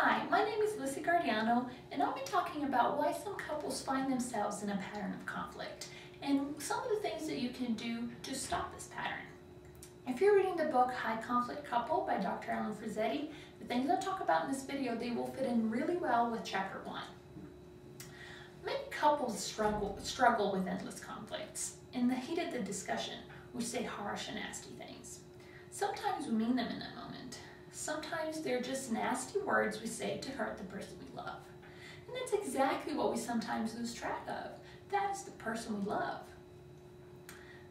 Hi, my name is Lucy Guardiano, and I'll be talking about why some couples find themselves in a pattern of conflict and some of the things that you can do to stop this pattern. If you're reading the book High Conflict Couple by Dr. Fruzzetti, the things I'll talk about in this video, they will fit in really well with chapter 1. Many couples struggle with endless conflicts. In the heat of the discussion, we say harsh and nasty things. Sometimes we mean them in that moment. Sometimes they're just nasty words we say to hurt the person we love. And that's exactly what we sometimes lose track of. That is the person we love.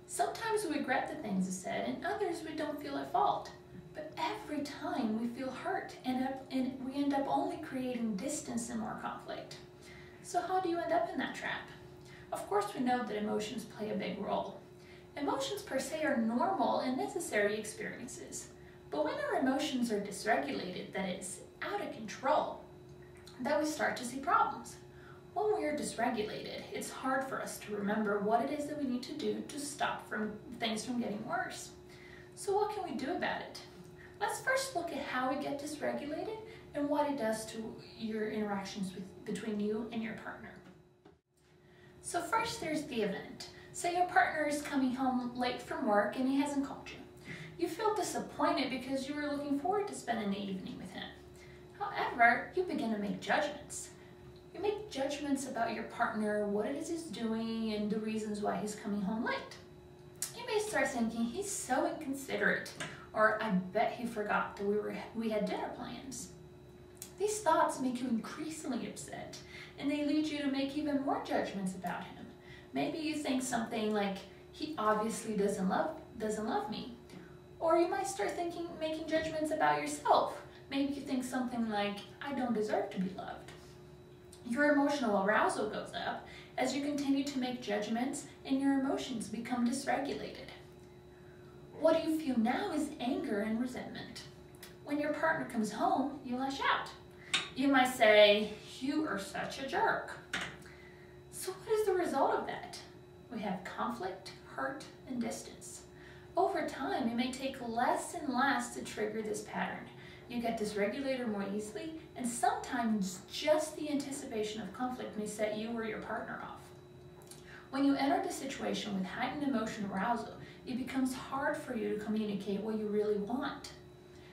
Sometimes we regret the things we said, and others we don't feel at fault. But every time we feel hurt, and we end up only creating distance and more conflict. So how do you end up in that trap? Of course we know that emotions play a big role. Emotions per se are normal and necessary experiences. But when our emotions are dysregulated, that is, out of control, then we start to see problems. When we are dysregulated, it's hard for us to remember what it is that we need to do to stop things from getting worse. So what can we do about it? Let's first look at how we get dysregulated and what it does to your interactions between you and your partner. So first there's the event. Say your partner is coming home late from work and he hasn't called you. You feel disappointed because you were looking forward to spending the evening with him. However, you begin to make judgments. You make judgments about your partner, what it is he's doing, and the reasons why he's coming home late. You may start thinking, he's so inconsiderate, or I bet he forgot that we had dinner plans. These thoughts make you increasingly upset, and they lead you to make even more judgments about him. Maybe you think something like, he obviously doesn't love me. Or you might start making judgments about yourself. Maybe you think something like, I don't deserve to be loved. Your emotional arousal goes up as you continue to make judgments and your emotions become dysregulated. What you feel now is anger and resentment. When your partner comes home, you lash out. You might say, you are such a jerk. So what is the result of that? We have conflict, hurt, and distance. Over time, it may take less and less to trigger this pattern. You get dysregulated more easily, and sometimes just the anticipation of conflict may set you or your partner off. When you enter the situation with heightened emotional arousal, it becomes hard for you to communicate what you really want.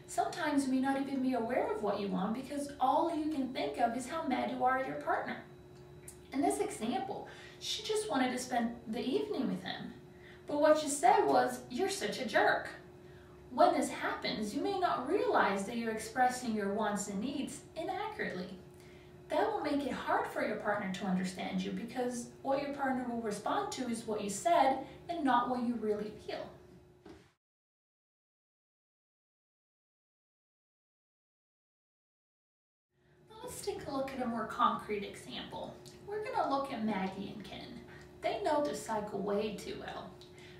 Sometimes you may not even be aware of what you want because all you can think of is how mad you are at your partner. In this example, she just wanted to spend the evening with him. But what she said was, you're such a jerk. When this happens, you may not realize that you're expressing your wants and needs inaccurately. That will make it hard for your partner to understand you because what your partner will respond to is what you said and not what you really feel. Now let's take a look at a more concrete example. We're going to look at Maggie and Ken. They know the cycle way too well.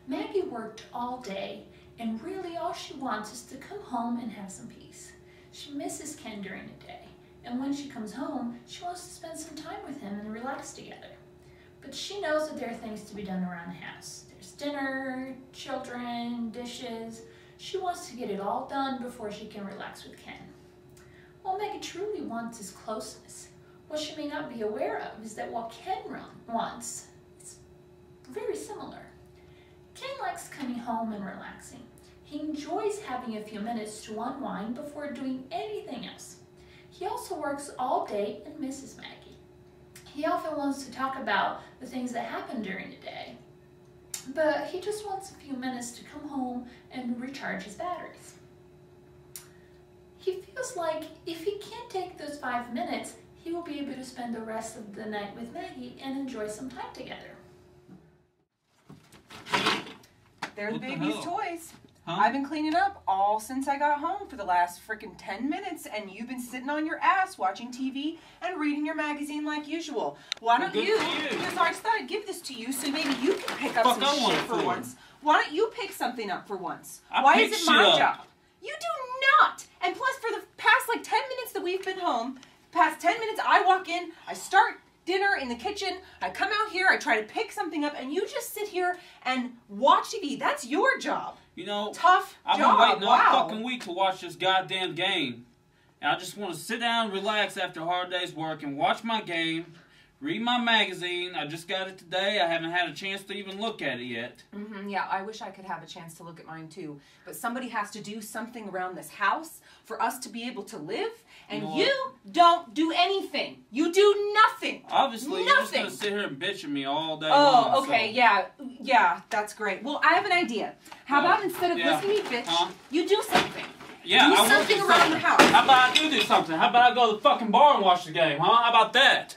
Maggie worked all day, and really all she wants is to come home and have some peace. She misses Ken during the day, and when she comes home, she wants to spend some time with him and relax together. But she knows that there are things to be done around the house. There's dinner, children, dishes. She wants to get it all done before she can relax with Ken. What Maggie truly wants is closeness. What she may not be aware of is that what Ken wants is very similar. Ken likes coming home and relaxing. He enjoys having a few minutes to unwind before doing anything else. He also works all day and misses Maggie. He often wants to talk about the things that happen during the day, but he just wants a few minutes to come home and recharge his batteries. He feels like if he can't take those 5 minutes, he will be able to spend the rest of the night with Maggie and enjoy some time together. They're the baby's toys. Huh? I've been cleaning up all since I got home for the last freaking 10 minutes, and you've been sitting on your ass watching TV and reading your magazine like usual. Why don't you? Because I just thought I'd give this to you so maybe you can pick up some shit for once. Why don't you pick something up for once? Why is it my job? You do not. And plus, for the past like 10 minutes that we've been home, past 10 minutes, I walk in, I start dinner in the kitchen, I come out here, I try to pick something up, and you just sit here and watch TV. That's your job. You know, tough I've job. been waiting all fucking week to watch this goddamn game. And I just want to sit down and relax after a hard day's work and watch my game, read my magazine. I just got it today. I haven't had a chance to even look at it yet. Yeah, I wish I could have a chance to look at mine too. But somebody has to do something around this house for us to be able to live. And you don't do anything. You do nothing. Obviously, you're just going to sit here and bitch at me all day long. Oh, okay, so. Yeah, that's great. Well, I have an idea. How about instead of listening to me bitch, you do something. Yeah, do something around the house. How about I do something? How about I go to the fucking bar and watch the game, huh? How about that?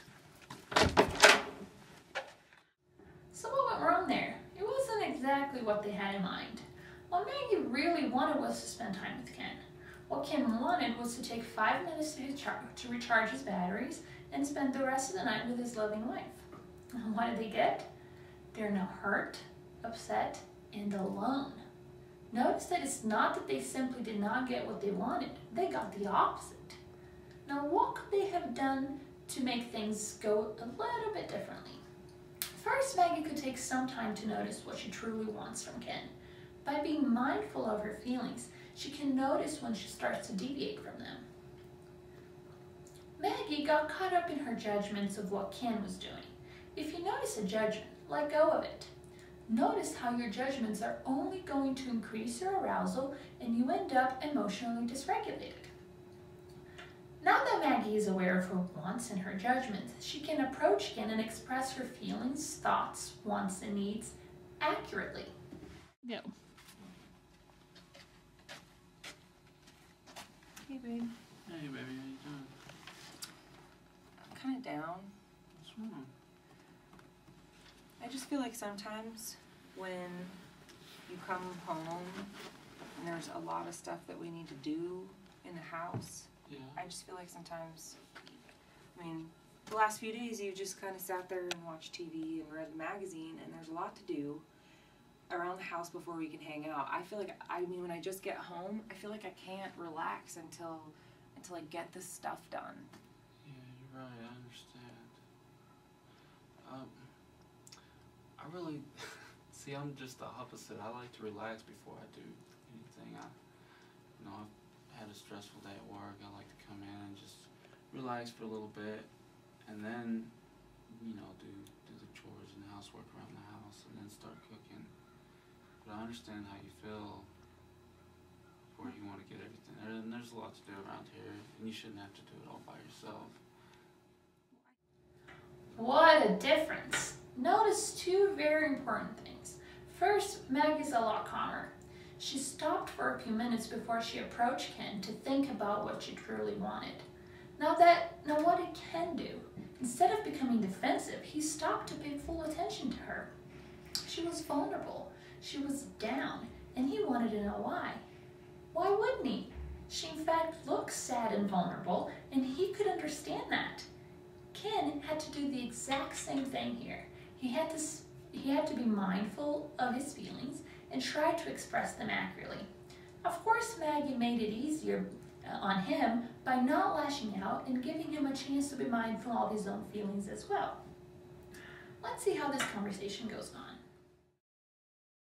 So what went wrong there? It wasn't exactly what they had in mind. What Maggie really wanted was to spend time with Ken. What Ken wanted was to take 5 minutes to recharge his batteries and spend the rest of the night with his loving wife. And what did they get? They're now hurt, upset, and alone. Notice that it's not that they simply did not get what they wanted. They got the opposite. Now, what could they have done to make things go a little bit differently? First, Maggie could take some time to notice what she truly wants from Ken. By being mindful of her feelings, she can notice when she starts to deviate from them. Maggie got caught up in her judgments of what Ken was doing. If you notice a judgment, let go of it. Notice how your judgments are only going to increase your arousal and you end up emotionally dysregulated. Now that Maggie is aware of her wants and her judgments, she can approach Ken and express her feelings, thoughts, wants, and needs accurately. Go. Hey, babe. Hey, baby, how you doing? I'm kind of down. What's wrong? I just feel like sometimes when you come home and there's a lot of stuff that we need to do in the house, I just feel like sometimes, I mean, the last few days you just kind of sat there and watched TV and read the magazine, and there's a lot to do around the house before we can hang out. I feel like, when I just get home, I feel like I can't relax until I get this stuff done. Yeah, you're right, I understand. I really, see, I'm just the opposite. I like to relax before I do anything. I've had a stressful day at work. I like to come in and just relax for a little bit, and then, do the chores and housework around the house, and then start cooking. But I understand how you feel where you want to get everything. And there's a lot to do around here, and you shouldn't have to do it all by yourself. What a difference! Notice two very important things. First, Maggie's a lot calmer. She stopped for a few minutes before she approached Ken to think about what she truly wanted. Now what did Ken do? Instead of becoming defensive, he stopped to pay full attention to her. She was vulnerable. She was down, and he wanted to know why. Why wouldn't he? She in fact looked sad and vulnerable, and he could understand that. Ken had to do the exact same thing here. He had to be mindful of his feelings and try to express them accurately. Of course, Maggie made it easier on him by not lashing out and giving him a chance to be mindful of his own feelings as well. Let's see how this conversation goes on.